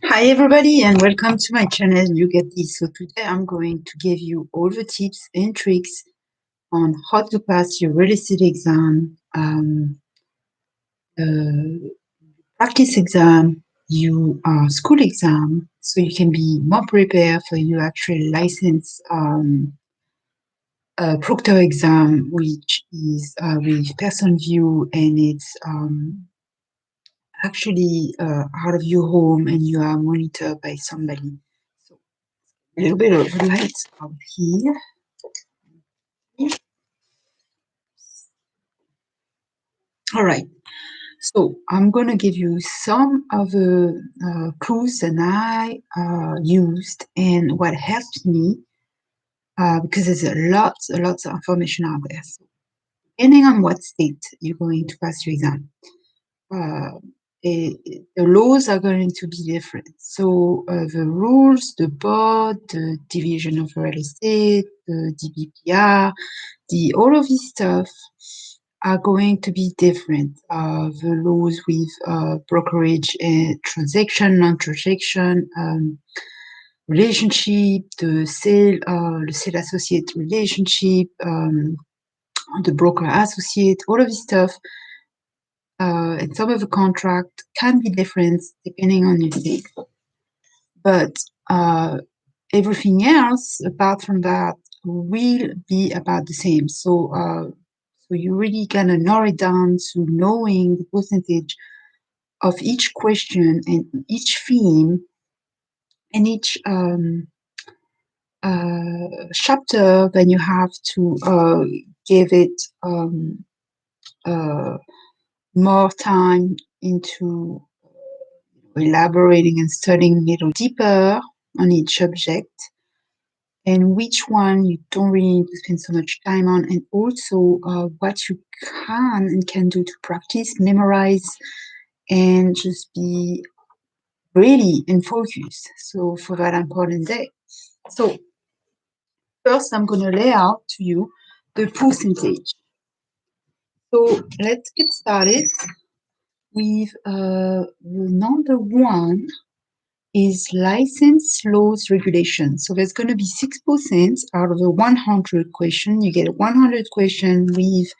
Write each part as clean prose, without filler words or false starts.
Hi everybody and welcome to my channel. You get this. So today I'm going to give you all the tips and tricks on how to pass your real estate exam, uh, practice exam, your school exam, so you can be more prepared for your actual license proctor exam, which is with person view, and it's actually out of your home and you are monitored by somebody. So a little bit of light out here. All right, so I'm going to give you some of the clues that I used and what helped me because there's a lot of information out there. So depending on what state you're going to pass your exam, uh, the laws are going to be different. So the rules, the board, the division of real estate, the DBPR, all of this stuff are going to be different. The laws with brokerage and transaction, non-transaction, relationship, the sale associate relationship, the broker associate, all of this stuff. And some of the contract can be different depending on your state. But everything else apart from that will be about the same. So you really gonna narrow it down to knowing the percentage of each question and each theme and each chapter. Then you have to give it uh, more time into elaborating and studying a little deeper on each subject, and which one you don't really need to spend so much time on, and also what you can do to practice, memorize, and just be ready and focused. So for that important day. So first, I'm going to lay out to you the percentage. So let's get started with the number one is license laws regulation. So there's going to be 6% out of the 100 question. You get 100 question with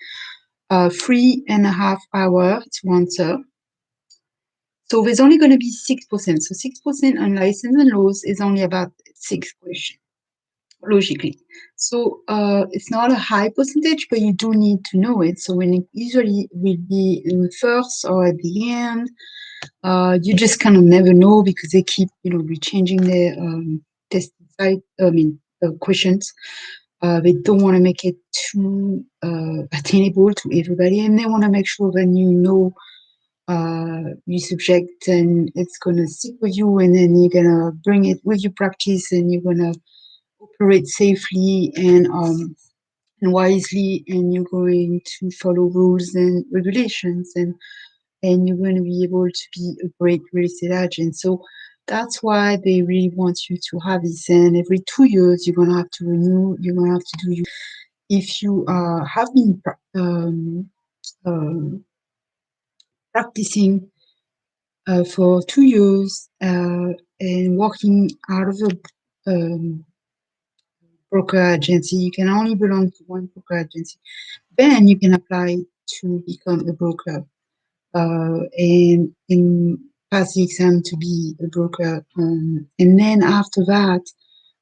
3.5 hours to answer. So there's only going to be 6%. So 6% on license and laws is only about 6 questions, logically. So it's not a high percentage, but you do need to know it. So when it usually will be in the first or at the end, you just kind of never know because they keep, rechanging their test site. Questions. They don't want to make it too attainable to everybody, and they want to make sure that your subject and it's gonna stick with you, and then you're gonna bring it with your practice, and you're gonna operate safely and wisely, and you're going to follow rules and regulations, and you're going to be able to be a great real estate agent. So that's why they really want you to have this. And every 2 years, you're going to have to renew. You're going to have to do. If you have been practicing for 2 years and working out of a broker agency, you can only belong to one broker agency. Then you can apply to become a broker. And pass the exam to be a broker. And then after that,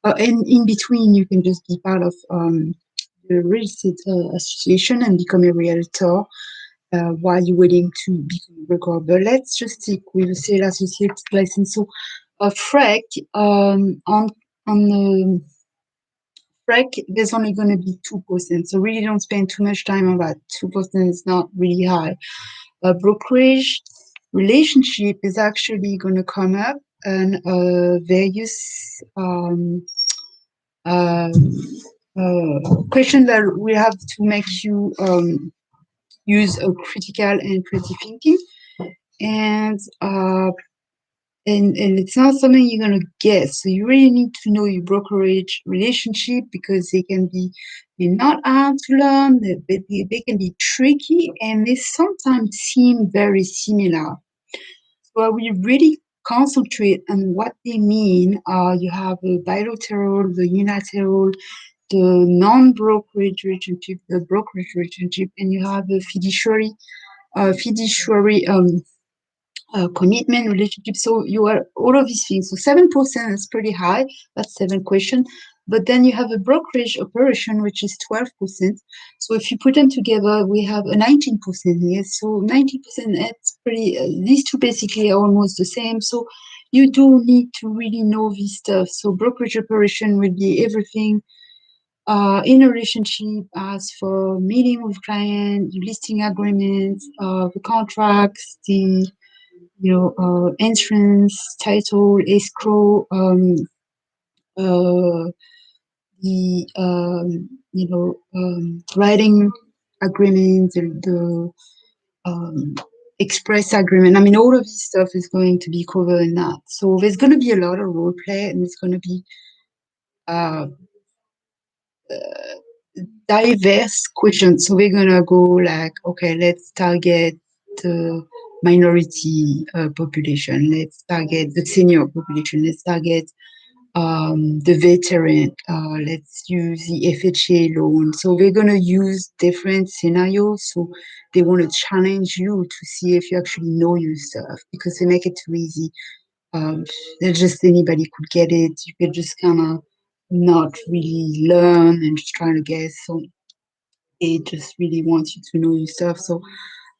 and in between, you can just be part of the real estate association and become a realtor while you're waiting to become a broker. But let's just stick with the sale associate license. So, FREC, on the FREC, there's only going to be 2%. So really don't spend too much time on that. 2% is not really high. Brokerage relationship is actually going to come up, and various questions that we have to make you use a critical and critical thinking, and and it's not something you're going to guess. So you really need to know your brokerage relationship because they're not hard to learn, they can be tricky, and they sometimes seem very similar. So I will really concentrate on what they mean. You have the bilateral, the unilateral, the non-brokerage relationship, the brokerage relationship, and you have the fiduciary commitment relationship. So you are all of these things. So 7% is pretty high. That's 7 questions. But then you have a brokerage operation, which is 12%. So if you put them together, we have a 19% here. So 19%, that's pretty, these two basically are almost the same. So you do need to really know this stuff. So brokerage operation will be everything in a relationship as for meeting with client, listing agreements, the contracts, the insurance, title, escrow, the writing agreement, the express agreement. I mean, all of this stuff is going to be covered in that. So there's going to be a lot of role play, and it's going to be diverse questions. So we're going to go like, okay, let's target the minority population. Let's target the senior population. Let's target the veteran. Let's use the FHA loan. So we're going to use different scenarios. So they want to challenge you to see if you actually know your stuff, because they make it too easy. Just anybody could get it. You could just kind of not really learn and just trying to guess. So they just really want you to know your stuff. So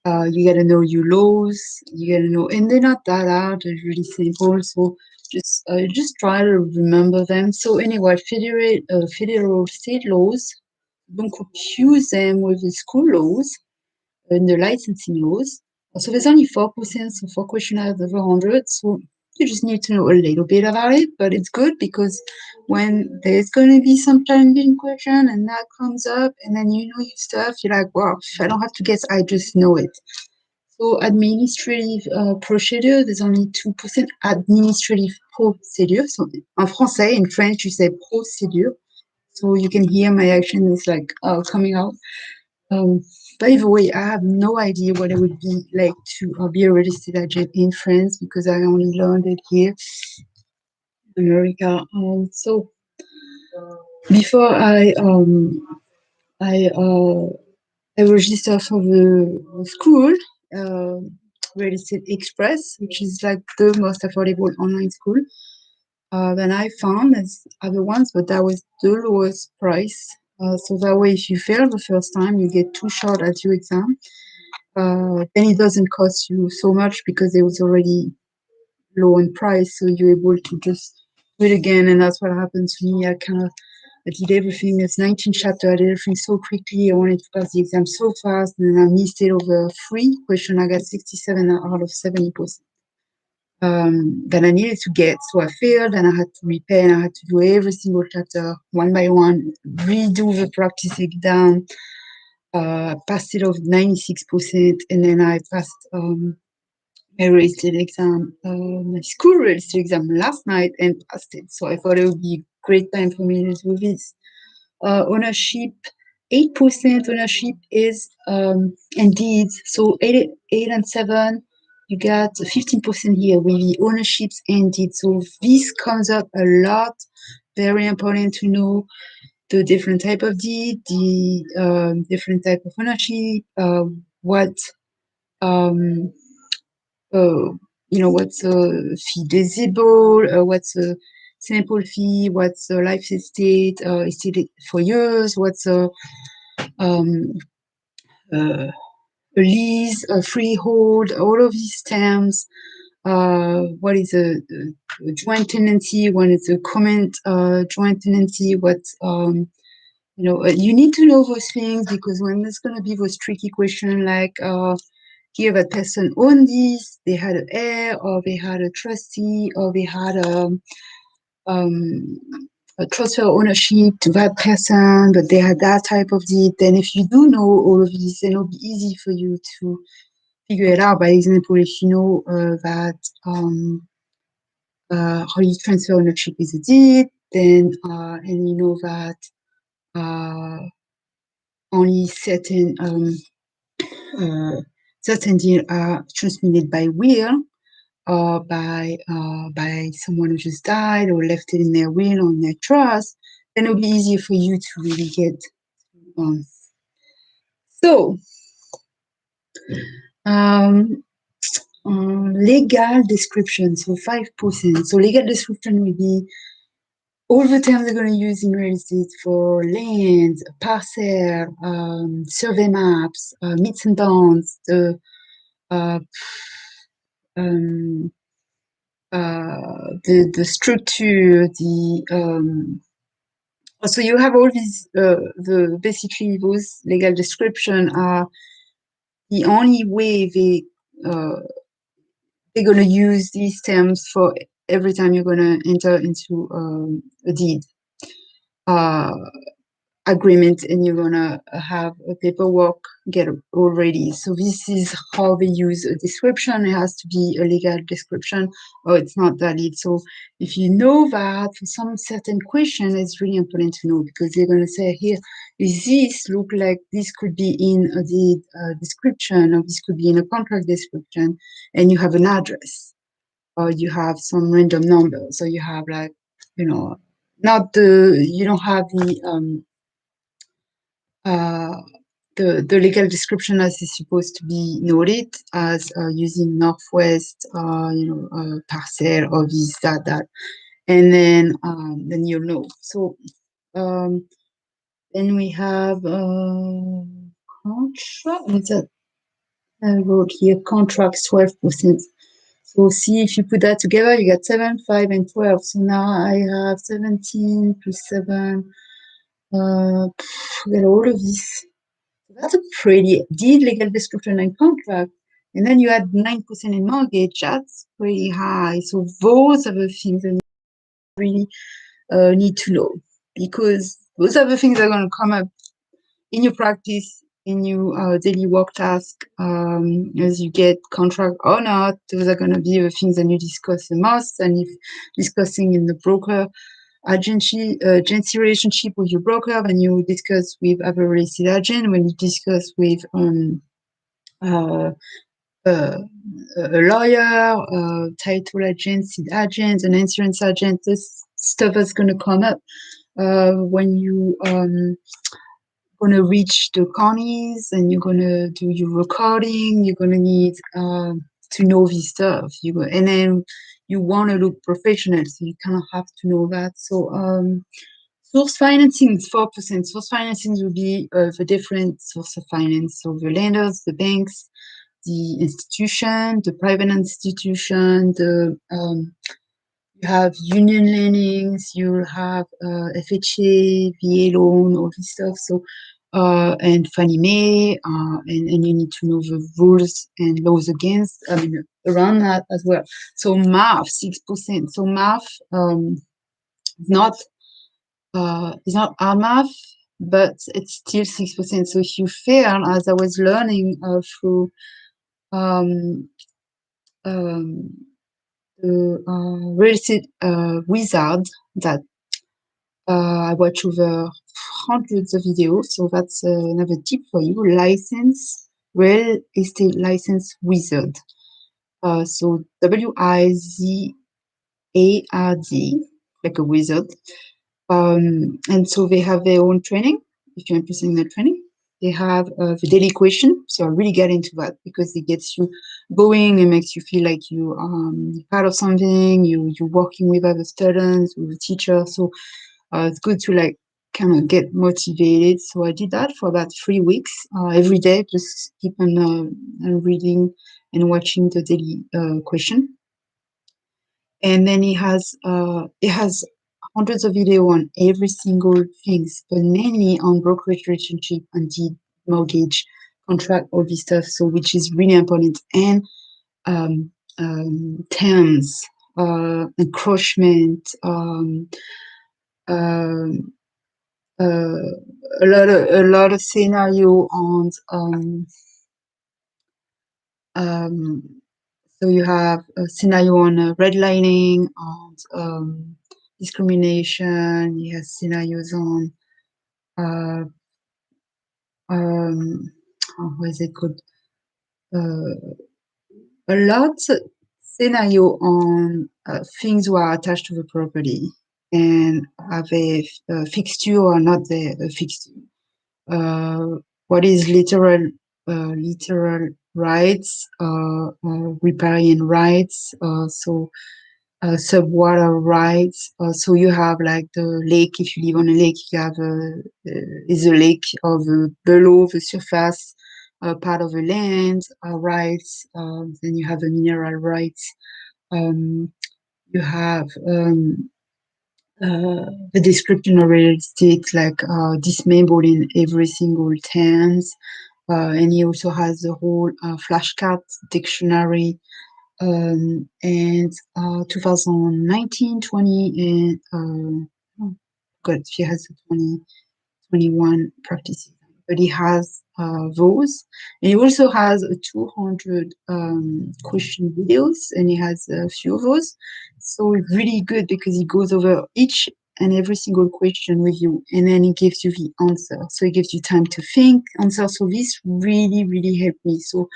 you got to know your laws. You got to know, and they're not that hard. They're really simple. So just try to remember them. So anyway, federal state laws. Donc fuse them with the school laws and the licensing laws. So there's only 4%, so 4 questions out of the 100. So you just need to know a little bit about it, but it's good because when there's going to be some challenging question and that comes up, and then you know your stuff, you're like, wow, I don't have to guess, I just know it. So administrative procedure, there's only 2% administrative procedure. So en français, in French, you say procedure. So you can hear my action is like coming out. By the way, I have no idea what it would be like to be a real estate agent in France, because I only learned it here in America. So before I register for the school, uh, Real Estate Express, which is like the most affordable online school. Then I found as other ones, but that was the lowest price. So that way, if you fail the first time, you get 2 shots at your exam. Then it doesn't cost you so much because it was already low in price, so you're able to just do it again. And that's what happened to me. I did everything. It's 19 chapter. I did everything so quickly. I wanted to pass the exam so fast, and then I missed it over 3 questions. I got 67 out of 70%. That I needed to get. So I failed, and I had to repair, and I had to do every single chapter one by one, redo the practice exam. Passed it off 96%, and then I passed my real estate exam, my school real estate exam last night and passed it. So I thought it would be a great time for me to do this. Ownership, 8% ownership is indeed. So 8 and 7, you got 15% here with the ownerships indeed. So this comes up a lot. Very important to know the different type of deed, the different type of ownership, what what's a fee divisible, what's a simple fee, what's a life estate for years, what's um, a lease, a freehold, all of these terms. What is a joint tenancy? When it's a common joint tenancy? You need to know those things, because when there's going to be those tricky questions like here that person owned this, they had an heir, or they had a trustee, or they had a transfer ownership to that person, but they had that type of deed. Then if you do know all of this, then it'll be easy for you to figure it out. By example, if you know that really transfer ownership is a deed, then and you know that only certain deals are transmitted by will, or by someone who just died or left it in their will or in their trust, then it'll be easier for you to really get on. So, legal description, so 5%. So legal description will be all the terms they're going to use in real estate for land, parcel, survey maps, meets and bounds, the structure, so you have all these, basically those legal description are the only way they're going to use these terms for every time you're going to enter into a deed agreement, and you're going to have a paperwork get all ready. So this is how they use a description. It has to be a legal description or it's not valid. So if you know that for some certain question, it's really important to know, because they're going to say here, is this look like this could be in a deed description, or this could be in a contract description, and you have an address, or you have some random number. So you have like, you don't have the legal description as is supposed to be noted as using Northwest, parcel or this, that, and then you'll know. So then we have contract. I wrote here contracts 12%. So see, if you put that together, you get 7, 5, and 12. So now I have 17 plus 7. Get all of this. That's a pretty deed, legal description, and contract. And then you add 9% in mortgage. That's pretty high. So those are the things that you really need to know, because those are the things that are going to come up in your practice, in your daily work task, as you get contract or not. Those are going to be the things that you discuss the most. And if discussing in the broker agency relationship with your broker, when you discuss with other real estate agent, when you discuss with a lawyer, title agent, seed agent, an insurance agent, this stuff is going to come up when you going to reach the counties and you're going to do your recording. You're going to need to know this stuff. And then you want to look professional, so you kind of have to know that. So source financing is 4%. Source financing will be the different source of finance. So the lenders, the banks, the institution, the private institution, you have union lendings, you'll have FHA, VA loan, all this stuff. So and Fannie Mae, and you need to know the rules and laws around that as well. So math, 6%. So math is not our math, but it's still 6%. So if you fail, as I was learning through the real estate wizard that I watch over hundreds of videos. So that's another tip for you. Real estate license wizard. So WIZARD, like a wizard. And so they have their own training. If you're interested in the training, they have the daily question. So I really get into that because it gets you going and makes you feel like you part of something. You're working with other students, with a teacher. So it's good to like kind of get motivated. So I did that for about 3 weeks, every day, just keep on reading and watching the daily question. And then it has hundreds of video on every single things, but mainly on brokerage relationship and deed, mortgage, contract, all this stuff. So which is really important. And terms, encroachment, a lot of scenario on so you have a scenario on redlining, on discrimination. You have scenarios on what is it called? A lot. scenario on things who are attached to the property and have a fixture or not a fixture. What is literal rights, riparian rights, so subwater rights. So you have like the lake. If you live on a lake, you have is a lake of below the surface part of the land rights. Then you have the mineral rights. You have the description of real estate, like dismembered in every single tense. And he also has the whole flashcards dictionary, and 2019, 20, and oh, God, she has the 2021 practices. But he has those. And he also has a 200 question videos, and he has a few of those. So it's really good because he goes over each and every single question with you, and then he gives you the answer. So he gives you time to think, answer. So this really, really helped me. So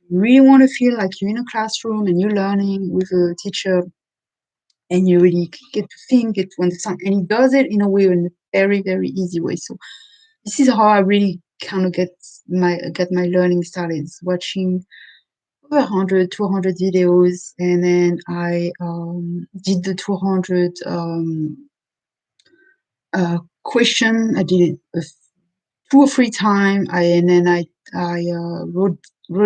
you really want to feel like you're in a classroom and you're learning with a teacher, and you really get to think, get to understand, and he does it in a way, in a very, very easy way. So this is how I really kind of get my learning started, watching over 100, 200 videos, and then I did the 200 question. I did it 2 or 3 times, and then I wrote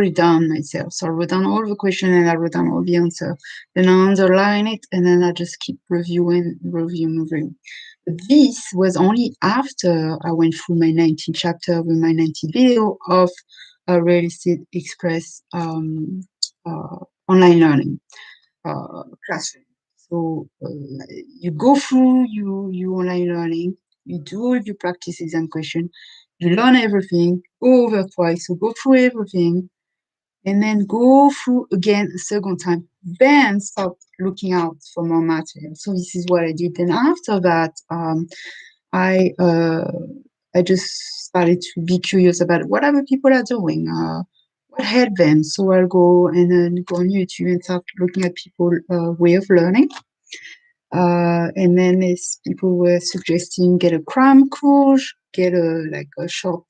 it down myself. So I wrote down all the questions and I wrote down all the answer. Then I underline it, and then I just keep reviewing. But this was only after I went through my 19 chapter with my 19 video of Real Estate Express online learning classroom. So you go through you online learning, you do all your practice exam question, you learn everything, go over twice, so go through everything, and then go through again a second time, then start looking out for more material. So this is what I did. Then after that, I uh, I just started to be curious about what other people are doing, what helped them. So I'll go and then go on YouTube and start looking at people way of learning. And then as people were suggesting, get a cram course, get a short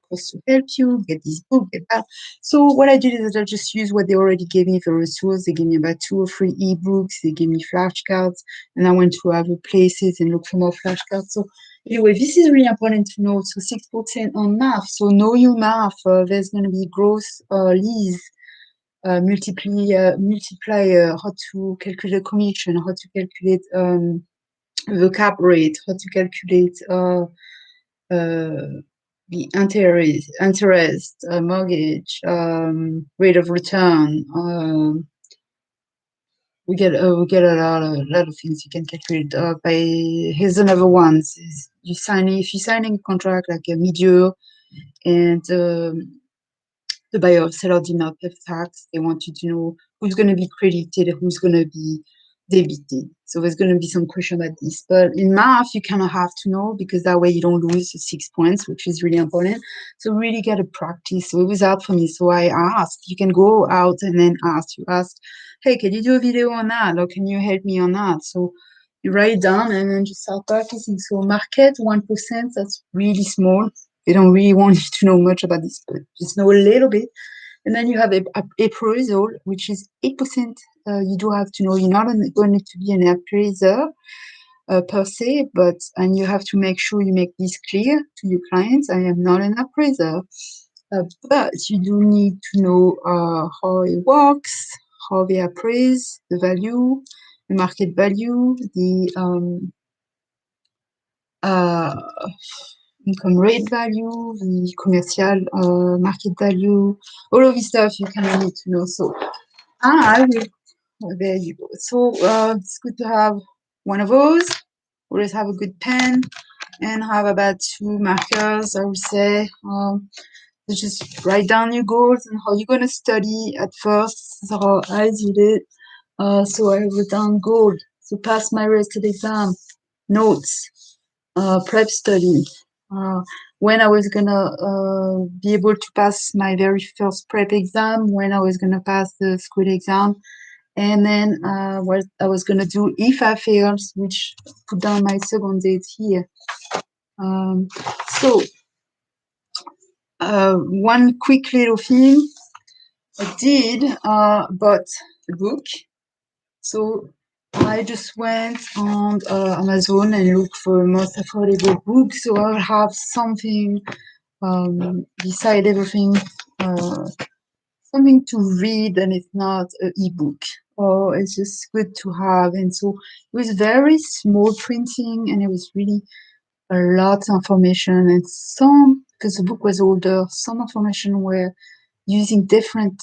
course to help you, get this book, get that. So what I did is I just used what they already gave me, the resource. They gave me about 2 or 3 ebooks. They gave me flashcards, and I went to other places and looked for more flashcards. So anyway, this is really important to know. So 6% on math. So know your math. There's going to be gross lease, multiplier, how to calculate commission, how to calculate the cap rate, how to calculate the interest, mortgage, rate of return. We get a lot of things you can calculate. By here's another one. If you're signing a contract like a mid-year, and the buyer or seller did not pay tax, they want you to know who's going to be credited, who's going to be debited. So there's going to be some question about this. But in math, you kind of have to know, because that way you don't lose the 6 points, which is really important. So really get a practice. So it was hard for me. So I asked, you can go out and then ask. You ask, hey, can you do a video on that? Or can you help me on that? So you write it down and then just start practicing. So market 1%, that's really small. They don't really want you to know much about this, but just know a little bit. And then you have a appraisal, which is 8%. You do have to know you're not going to be an appraiser per se, and you have to make sure you make this clear to your clients. I am not an appraiser, but you do need to know how it works, how they appraise the value, the market value, the income rate value, the commercial market value, all of this stuff you kind of need to know. So I will, there you go. So it's good to have one of those. Always have a good pen and have about 2 markers, I would say. So just write down your goals and how you're going to study at first. This is how I did it. So I wrote down goal. So pass my real estate exam, notes, prep study. When I was gonna be able to pass my very first prep exam, when I was gonna pass the school exam, And then what I was gonna do if I failed, which put down my second date here. So one quick little thing I did, bought a book. So I just went on Amazon and looked for the most affordable book. So I'll have something beside everything, something to read, and it's not an ebook. Or it's just good to have. And so it was very small printing, and it was really a lot of information. And some, because the book was older, some information were using different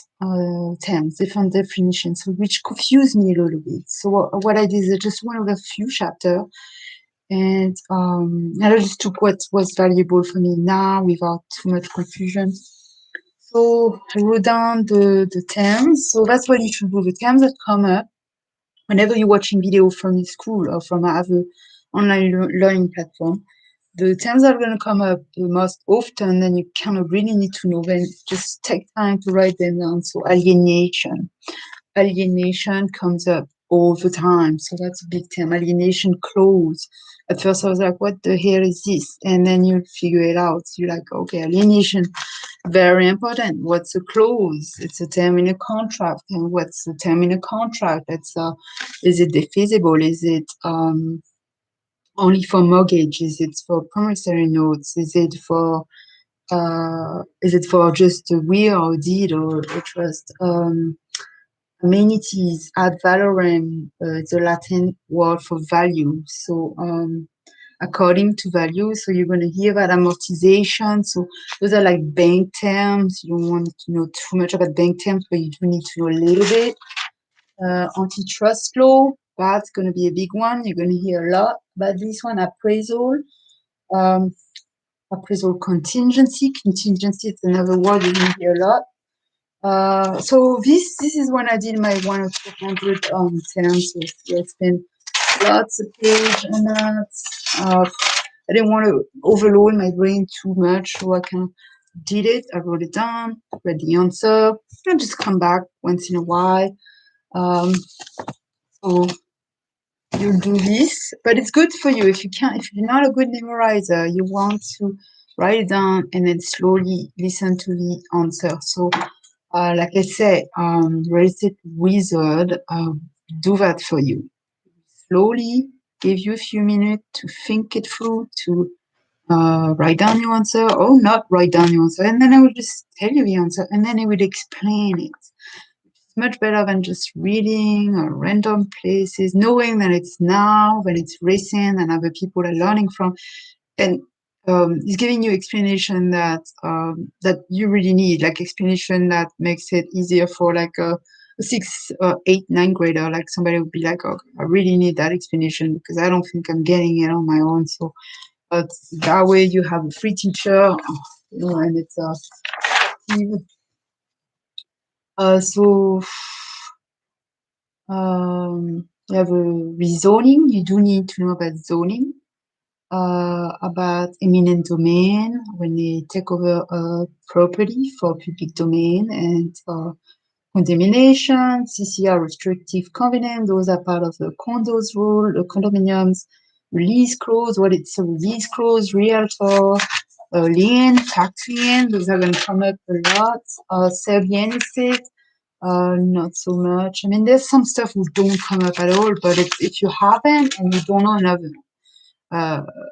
terms, different definitions, so which confused me a little bit. So what I did is I just went over a few chapters, and I just took what was valuable for me now without too much confusion. So I wrote down the terms. So that's what you should do. The terms that come up whenever you're watching video from your school or from other online learning platform, the terms that are going to come up the most often, then you kind of really need to know them. Just take time to write them down. So alienation. Alienation comes up all the time. So that's a big term. Alienation clause. At first I was like, what the hell is this? And then you figure it out. You're like, okay, alienation, very important. What's a clause? It's a term in a contract. And what's the term in a contract? It's is it defeasible? Is it only for mortgage? Is it for promissory notes? Is it for just a will or deed or a trust? Amenities, ad valorem, it's a Latin word for value. So according to value, so you're going to hear about amortization. So those are like bank terms. You don't want to know too much about bank terms, but you do need to know a little bit. Antitrust law, that's going to be a big one. You're going to hear a lot about this one. Appraisal. Appraisal contingency. Contingency, it's another word you're going to hear a lot. So this is when I did my 1 or 200 terms. So I spent lots of page on that. I didn't want to overload my brain too much, so I kind of did it. I wrote it down, read the answer, and just come back once in a while. So you'll do this, but it's good for you if you're not a good memorizer, you want to write it down and then slowly listen to the answer. So like I say, Real Estate Wizard do that for you. Slowly, give you a few minutes to think it through, to write down your answer or not write down your answer, and then I will just tell you the answer, and then I will explain it. It's much better than just reading or random places, knowing that it's now, that it's recent, and other people are learning from, and it's giving you explanation that that you really need, like explanation that makes it easier for like a 6, 8, 9 grader. Like somebody would be like, "Oh, I really need that explanation because I don't think I'm getting it on my own." So, but that way you have a free teacher, and it's so you have a rezoning. You do need to know about zoning. About eminent domain when they take over a property for public domain, and condemnation, CCR restrictive covenant, those are part of the condos rule, the condominiums, release clause, what it's a release clause, realtor, lien, tax lien, those are going to come up a lot. Serbian estate, not so much. I mean, there's some stuff who don't come up at all, but if you haven't and you don't know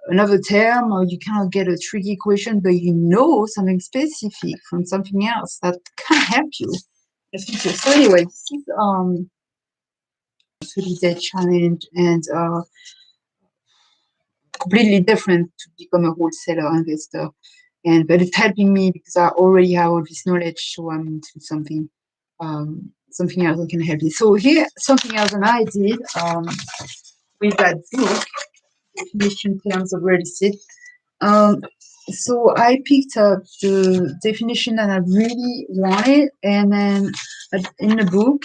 another term, or you cannot get a tricky question, but you know something specific from something else that can help you in the future. So anyway, this is a challenge, and completely different to become a wholesaler investor. But it's helping me because I already have all this knowledge, so I'm into something else that can help me. So here, something else that I did with that book, definition terms of real estate. So I picked up the definition that I really wanted, and then in the book,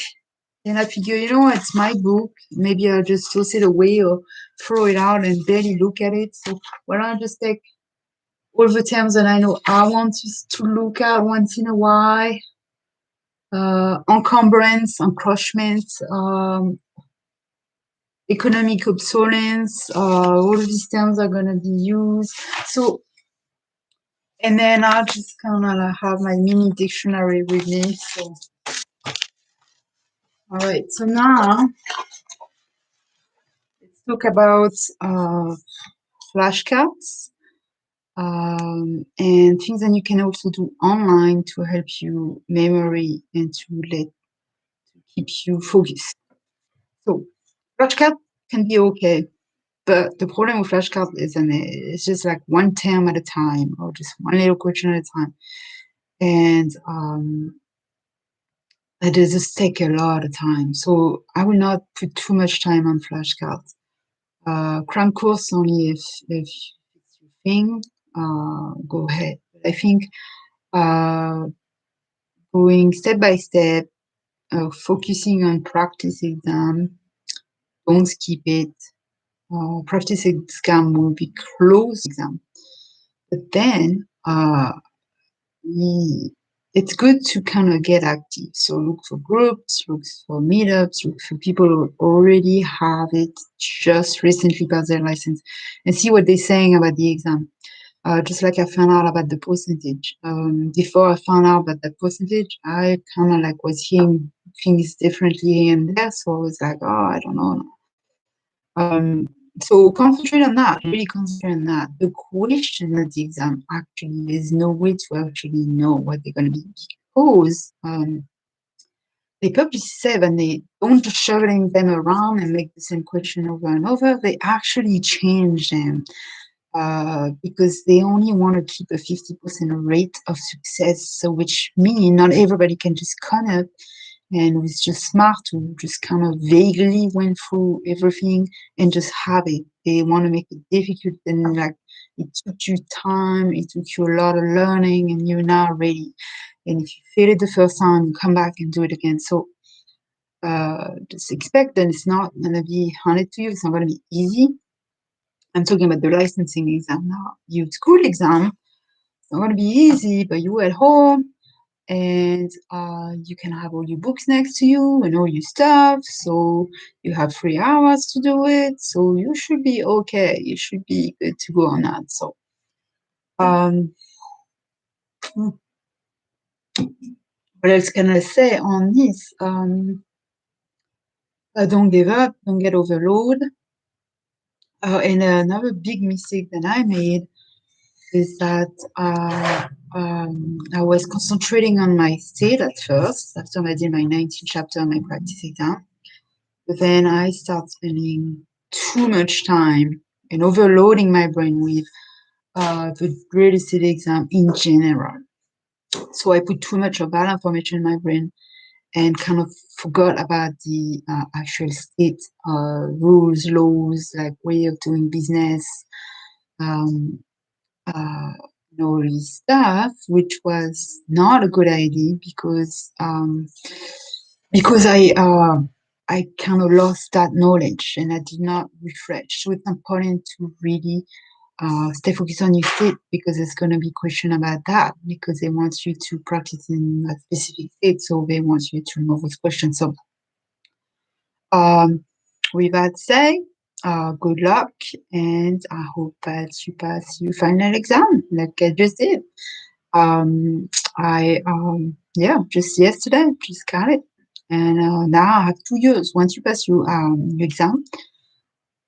and I figure, it's my book. Maybe I'll just toss it away or throw it out and barely look at it. So why don't I just take all the terms that I know I want to look at once in a while, encumbrance, encroachment, economic obsolescence, all of these terms are going to be used. So, and then I'll just kind of have my mini dictionary with me. So, all right, so now let's talk about flashcards and things that you can also do online to help you memory and to keep you focused. So, flashcard can be okay. But the problem with flashcards is it's just like one term at a time or just one little question at a time. And it does just take a lot of time. So I will not put too much time on flashcards. Cram course only if it's your thing, go ahead. But I think going step by step, focusing on practice exam, don't skip it. Practice exam will be close exam. But then it's good to kind of get active. So look for groups, look for meetups, look for people who already have it, just recently got their license, and see what they're saying about the exam. Just like I found out about the percentage. Before I found out about the percentage, I kind of like was hearing things differently here and there. So I was like, oh, I don't know. So concentrate on that, really concentrate on that. The question of the exam actually, there's no way to actually know what they're going to be because they publish 7, they don't just shuffling them around and make the same question over and over. They actually change them because they only want to keep a 50% rate of success. So which means not everybody can just come up and was just smart to just kind of vaguely went through everything and just have it. They want to make it difficult and like it took you time, it took you a lot of learning and you're now ready. And if you fail it the first time, you come back and do it again. So just expect that it's not going to be handed to you. It's not going to be easy. I'm talking about the licensing exam now. Your school exam, it's not going to be easy, but you at home, and you can have all your books next to you and all your stuff. So you have 3 hours to do it. So you should be okay. You should be good to go on that. So, what else can I say on this? Don't give up. Don't get overloaded. And another big mistake that I made is that I was concentrating on my state at first after I did my 19th chapter on my practice exam. But then I start spending too much time and overloading my brain with the real estate exam in general. So I put too much of that information in my brain and kind of forgot about the actual state rules, laws, like way of doing business, um, all this stuff, which was not a good idea because I kind of lost that knowledge and I did not refresh. So it's important to really stay focused on your state because there's going to be question about that because they want you to practice in a specific state, so they want you to remove those questions. So with that said, good luck, and I hope that you pass your final exam like I just did. I just yesterday just got it, and now I have 2 years. Once you pass your exam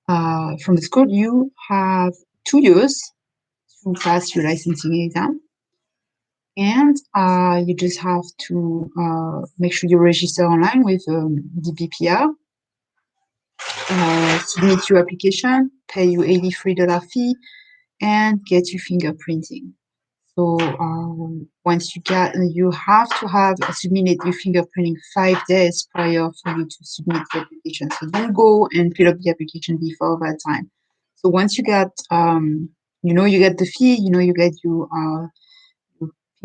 from the school, you have 2 years to pass your licensing exam, and you just have to make sure you register online with the BPR, submit your application, pay your $83 fee, and get your fingerprinting. So once you have to have submitted your fingerprinting 5 days prior for you to submit the application. So don't go and fill up the application before that time. So once you get, you get the fee, you get your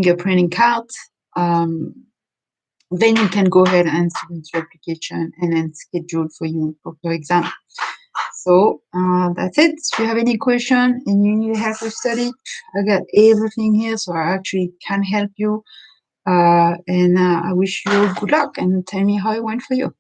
fingerprinting card, then you can go ahead and submit your application and then schedule for your exam. So that's it. If you have any question and you need help with study, I got everything here, so I actually can help you. And I wish you good luck and tell me how it went for you.